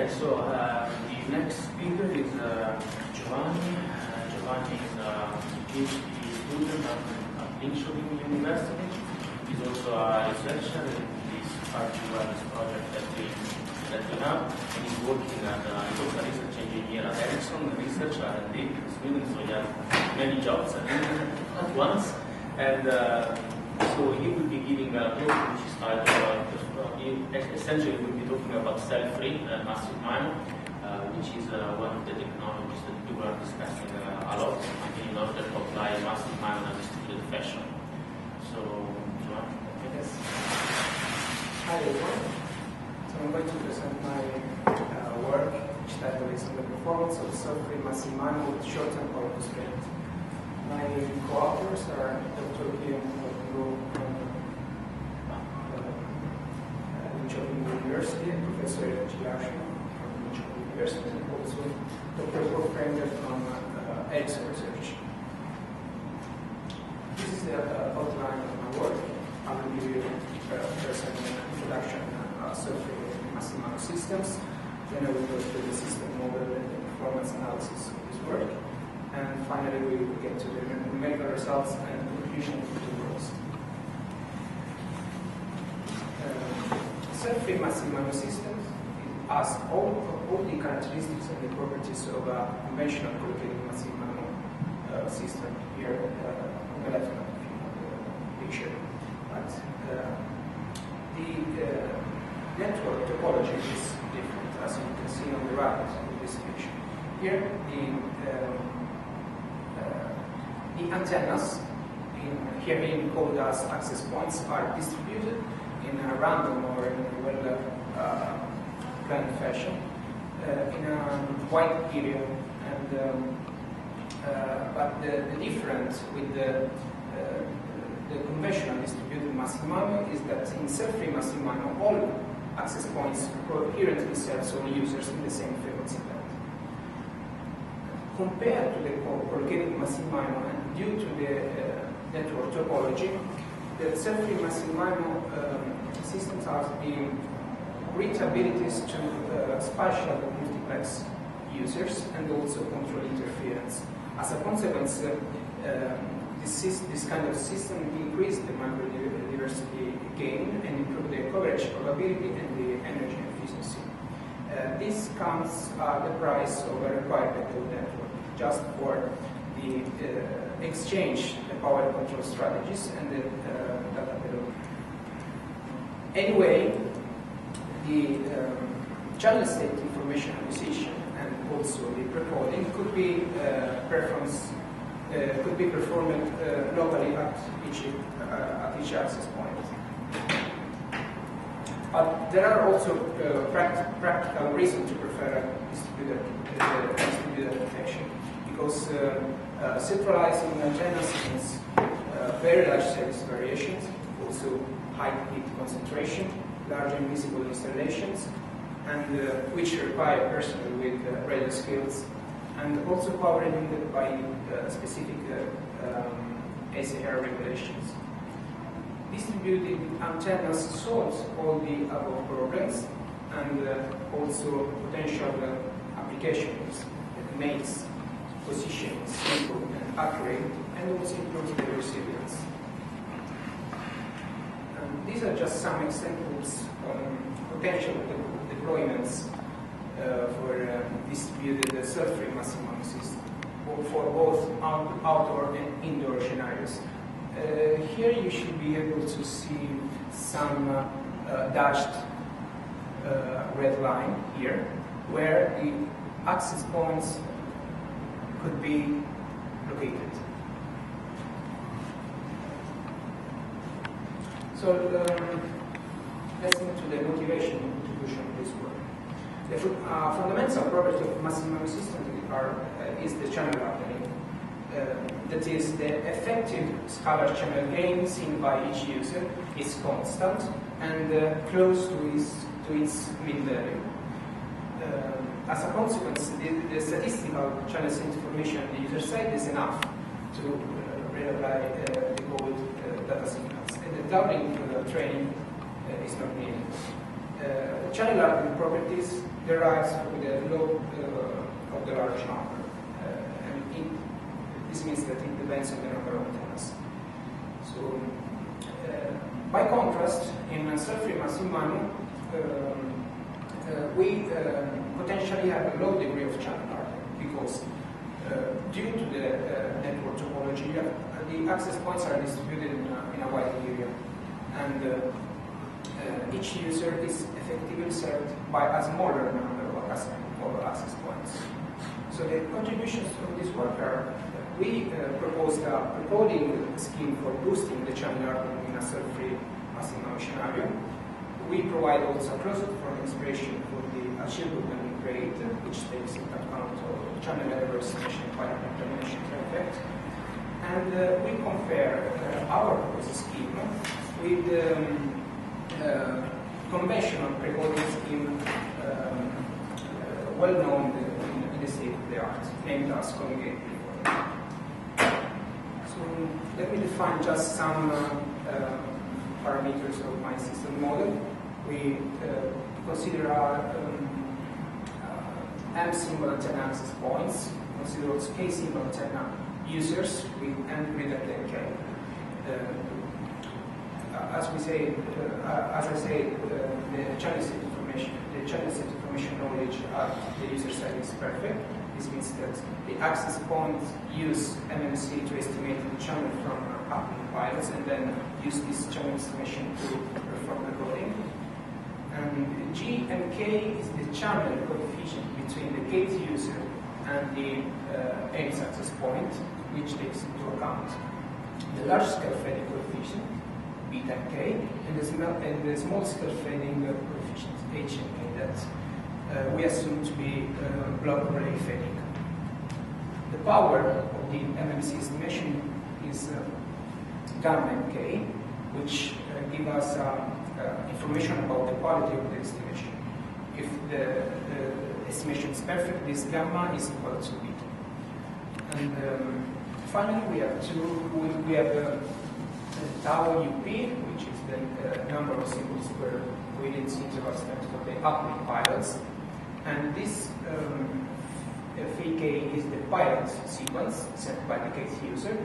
Okay, so the next speaker is Giovanni. Giovanni is a PhD student at Linköping University. He's also a researcher in this particular project that we have. And he's working he's also a research engineer at Ericsson, a researcher at R&D in Sweden, so he has many jobs at once. And so he will be giving a talk which is titled, essentially we'll be talking about cell-free massive MIMO, which is one of the technologies that people are discussing a lot in order to apply massive MIMO in a distributed fashion. So, Joan, yes. Hi everyone. So I'm going to present my work, which title is on the performance of cell-free massive MIMO with short-term power constraint. My co-authors are Dr. Guillaume from Linköping University and Professor Gilascio from Linköping University, and also Dr. Wolfgang from Ericsson Research. This is the outline of my work. I will give you first an introduction to cell-free massive MIMO systems. Then I will go through the system model and the performance analysis of this work. And finally, we will get to the numerical results and conclusion of the works. Cell-free massive MIMO systems has all the characteristics and the properties of a conventional collocated massive MIMO system here on the left hand picture. But the network topology is different, as you can see on the right of this picture. Here, the antennas, here called as access points, are distributed in a random or in a well-planned fashion in a wide area. And but the difference with the conventional distributed massive MIMO is that in cell-free massive MIMO, all access points coherently serve all users in the same frequency band. Compared to the collocated massive MIMO, and due to the network topology, the cell-free massive MIMO systems have the great abilities to spatial multiplex users and also control interference. As a consequence, this kind of system increases the microdiversity gain and improve the coverage probability and the energy efficiency. This comes at the price of a required network just for the exchange, the power control strategies, and the data availability. Anyway, the channel state information acquisition and also the precoding could be performed locally at each access point. But there are also practical reasons to prefer distributed detection, because centralizing antennas means very large service variations, also high heat concentration, large invisible installations, and which require personnel with radio skills, and also power limited by specific SAR regulations. Distributed antennas solves all the above problems, and also potential applications that makes positioning simple and accurate, and also improves the resilience. These are just some examples of potential deployments for distributed cell-free massive MIMO system, for both outdoor and indoor scenarios. Here you should be able to see some dashed red line here, where the access points could be located. So let's move to the motivation and contribution of this work. The fundamental property of massive MIMO systems is the channel uptake. That is, the effective scalar channel gain seen by each user is constant and close to its mid-value. As a consequence, the statistical channel state information on the user side is enough to reapply the code data signals. And the doubling training is not needed. channel hardening properties derives from the law of the large number. This means that it depends on the number of antennas. So, by contrast, in self-free massive MIMO, we potentially have a low degree of channel hardening because due to the network topology, the access points are distributed in a wide area, and each user is effectively served by a smaller number of access points. So the contributions of this work are, we proposed a recording scheme for boosting the channel hardening in a self-free massive MIMO scenario. We provide also a closed-form expression for the achievable rate, which takes into account channel error estimation by implementation effect. And we compare our proposed scheme with the conventional recording scheme well known in the state of the art, named as conjugate reform. So let me define just some parameters of my system model. We consider our M symbol antenna access points, consider also K symbol antenna users with N greater than K. As I say, the channel state information knowledge at the user side is perfect. This means that the access points use MMC to estimate the channel from uplink files and then use this channel estimation to perform the coding. And G and K is the channel coefficient between the gate user and the AIMS access point, which takes into account the large scale fading coefficient, beta and K, and the small scale fading coefficient, H and K, that we assume to be block relay fading. The power of the MMC estimation is gamma and K, which give us information about the quality of the estimation. If the estimation is perfect, this gamma is equal to beta. And finally, we have tau UP, which is the number of symbols per coherence interval steps for the uplink pilots. And this phi K is the pilot sequence sent by the case user,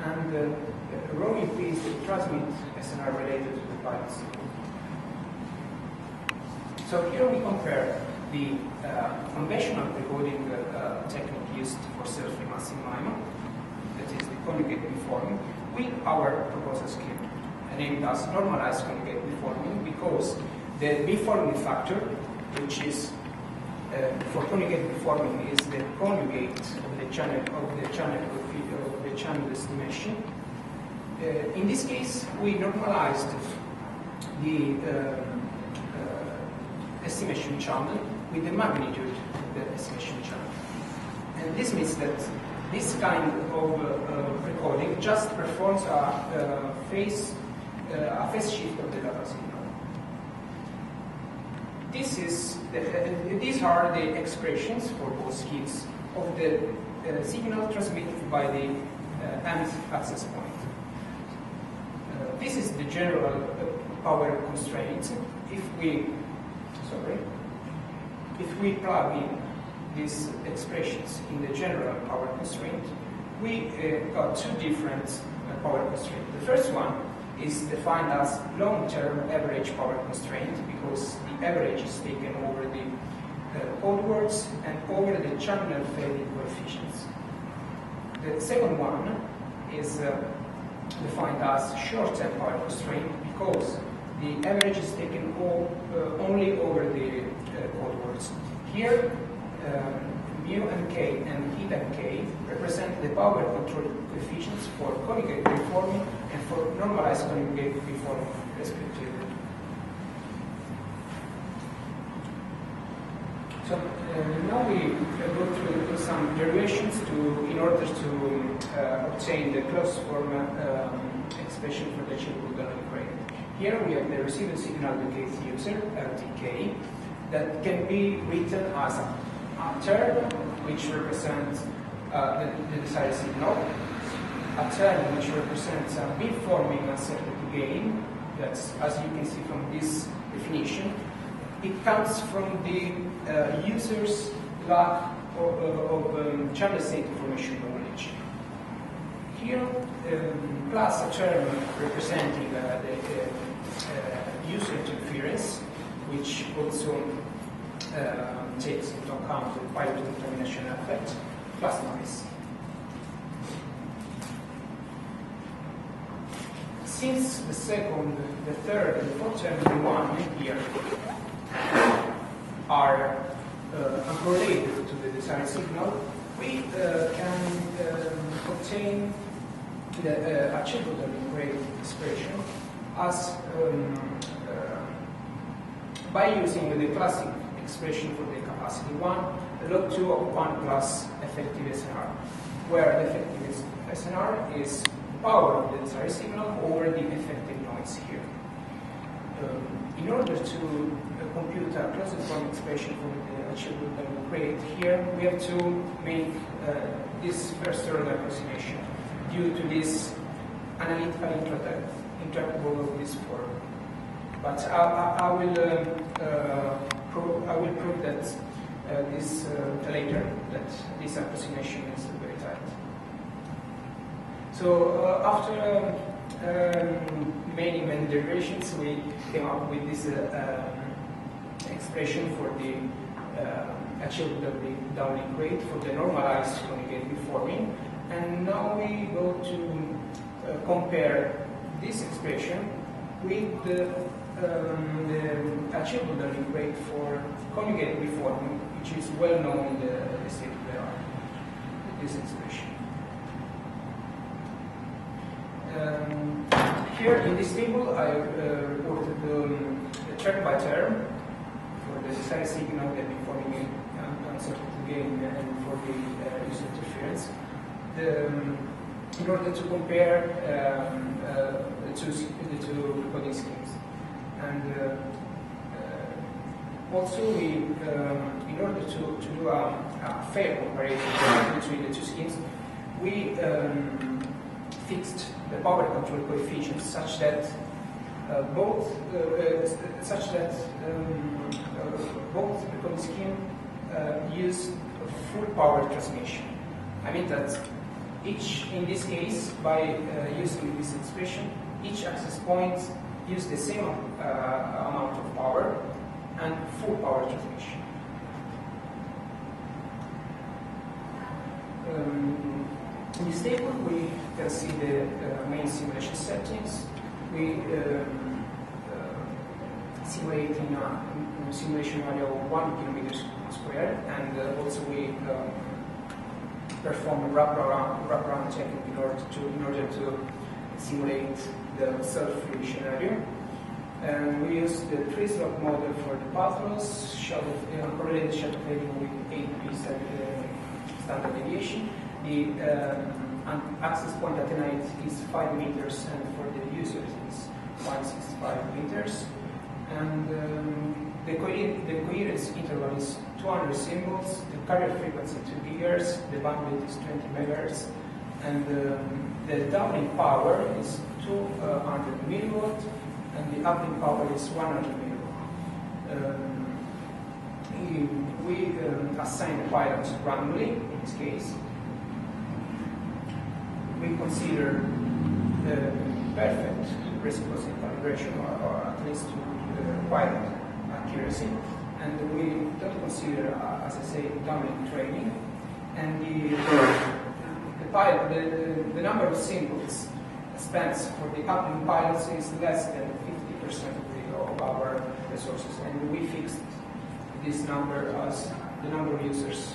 and rho UP is the transmit SNR related to the pilot sequence. So here we compare the conventional recording technique used for self-free massive MIMO, that is the conjugate beforming, with our proposal scheme, named as normalized conjugate beforming, because the beforming factor, which is for conjugate beforming, is the conjugate of the channel estimation. In this case, we normalized the estimation channel with the magnitude of the estimation channel. And this means that this kind of recording just performs a phase shift of the data signal. These are the expressions for both schemes of the signal transmitted by the AMS access point. This is the general power constraint. If we plug in these expressions in the general power constraint, we got two different power constraints. The first one is defined as long-term average power constraint because the average is taken over the code words and over the channel fading coefficients. The second one is defined as short-term power constraint because the average is taken only over the code words. Here, mu and k and eta and k represent the power control coefficients for conjugate beforming and for normalized conjugate beforming, respectively. So now we go through some derivations in order to obtain the closed form expression for the achievable dynamic rate. Here we have the receiving signal to case user, LTK, that can be written as a term which represents the desired signal, a term which represents a beforming uncertainty gain, that's as you can see from this definition, it comes from the user's lack of channel state information knowledge. Here, plus a term representing the user interference, which also takes into account the pilot determination effect, plus noise. Since the second, the third, and the fourth term in one here are uncorrelated to the desired signal, we can obtain the achievable rate expression as by using the classic expression for the capacity 1, log 2 of 1 plus effective SNR, where the effective SNR is the power of the desired signal over the effective noise here. In order to compute a closed form expression for the achievable rate here, we have to make this first order approximation due to this analytical intractable of this form. But I will prove that this later, that this approximation is very tight. So after many derivations, we came up with this expression for the achievable downlink rate for the normalized conjugate reforming. And now we go to compare this expression with the achievable downlink rate for conjugate reforming, which is well known in the state of the art, this expression. Here in this table, I reported the term by term for the desired signal, the reforming uncertainty gain, and for the user interference. In order to compare the two coding schemes. And also, we, in order to do a fair comparison between the two schemes, we fixed the power control coefficients such that both both the coding scheme use full power transmission. I mean that each, in this case, by using this expression, each access point use the same amount of power and full power transmission. In this table, we can see the main simulation settings. We simulate in a simulation area of 1 kilometers squared, and also we perform a wraparound checking in order to simulate the self-free scenario. And we use the tree-slope model for the path loss, correlated shadow fading with 8p standard deviation. The access point at the night is 5 meters, and for the users is 165 meters. And the coherence interval is 200 symbols, the carrier frequency 2 gigahertz, the bandwidth is 20 megahertz, and the downlink power is 200 milliwatt, and the uplink power is 100 milliwatt. We assign the pilots randomly in this case. We consider the perfect reciprocity calibration, or at least pilot accuracy, and we don't consider, as I say, downlink training. And the number of symbols spent for the uplink pilots is less than 50% of our resources, and we fixed this number as the number of users,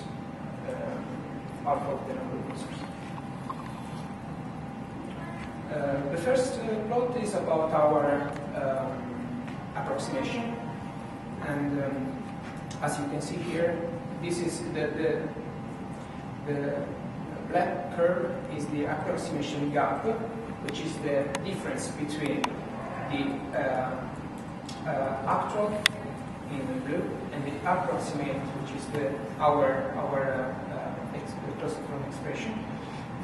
alpha of the number of users. The first plot is about our approximation, and as you can see here, this is the black curve is the approximation gap, which is the difference between the actual in the blue and the approximate, which is our closed form expression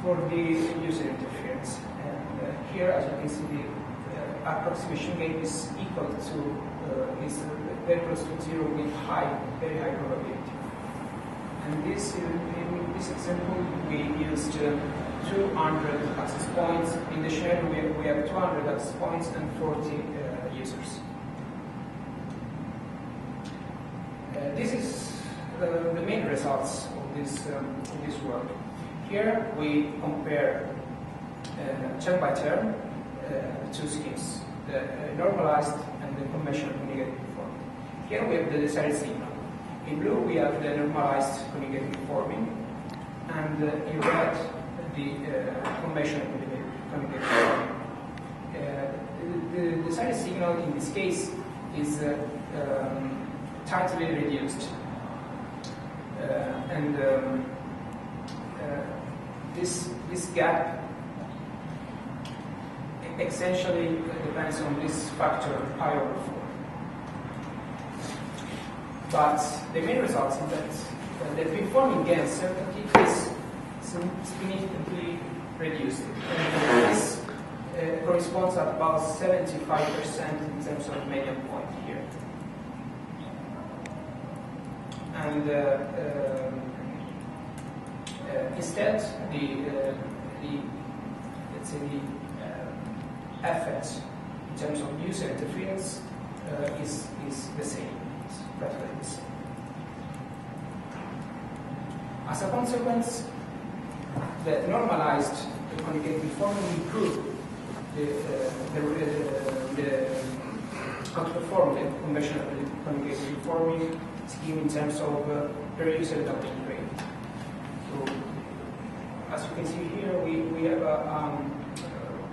for the user interference. And here, as you can see, the approximation gain is equal to, is very close to 0 with very high probability. And this, in this example, we used 200 access points. In the scenario, we have 200 access points and 40 users. This is the main results of this work. Here we compare term by term two schemes, the normalized and the conventional conjugated reforming. Here we have the desired signal. In blue we have the normalized conjugated reforming, and in red the conventional conjugated reforming. The desired signal in this case is tightly reduced, and this gap essentially depends on this factor pi over 4. But the main result is that the preforming gain certainty is significantly reduced. And this corresponds at about 75% in terms of median point here. And instead, let's say the effect in terms of user interference is the same. It's practically the same. As a consequence, the normalized conjugated reforming improved outperformed the conventional conjugated reforming scheme in terms of per user doubling rate. So, as you can see here, we have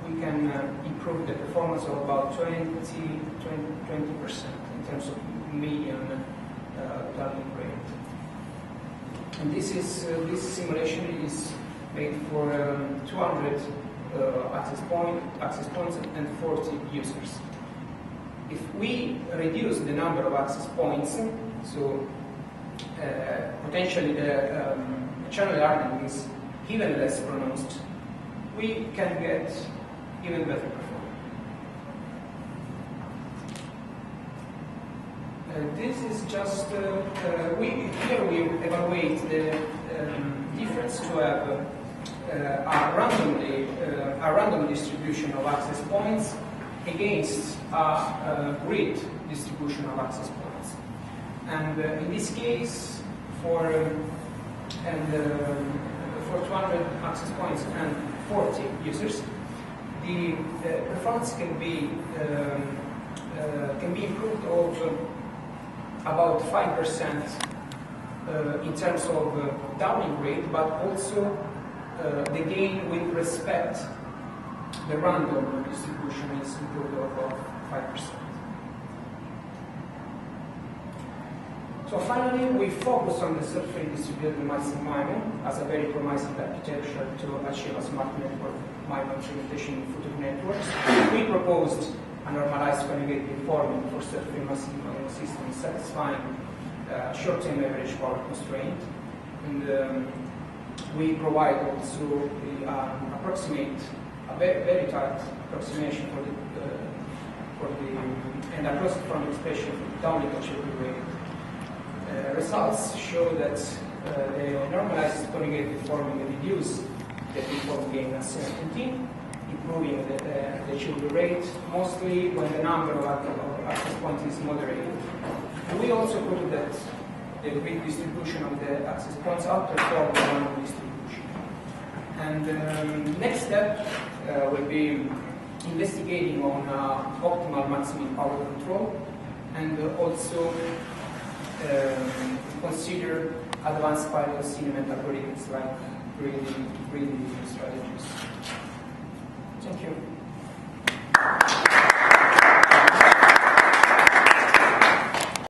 we can improve the performance of about 20% in terms of median doubling rate. And this simulation is made for 200 access points and 40 users. If we reduce the number of access points, so potentially the channel hardening is even less pronounced, we can get even better performance. This is just here we evaluate the difference to have a random distribution of access points against a grid distribution of access points. And in this case, for 200 access points and 40 users, the performance can be improved of about 5% in terms of doubling rate, but also the gain with respect the random distribution is improved of 5%. So finally, we focus on the self-free distributed maximum MIMO as a very promising architecture to achieve a smart network MIMO implementation in future networks. We proposed a normalized conjugated reforming for self-free maximum MIMO systems satisfying short-term average power constraint. And we provide also a very tight approximation and a closed form expression for the doubling achievable rate. Results show that the normalized conjugated reforming reduce the preform gain uncertainty, improving the achievable rate, mostly when the number of access points is moderated. And we also proved that the grid distribution of the access points outperform the random distribution. And next step will be investigating on optimal maximum power control, and also consider advanced pilot CNMET algorithms like grading strategies. Thank you.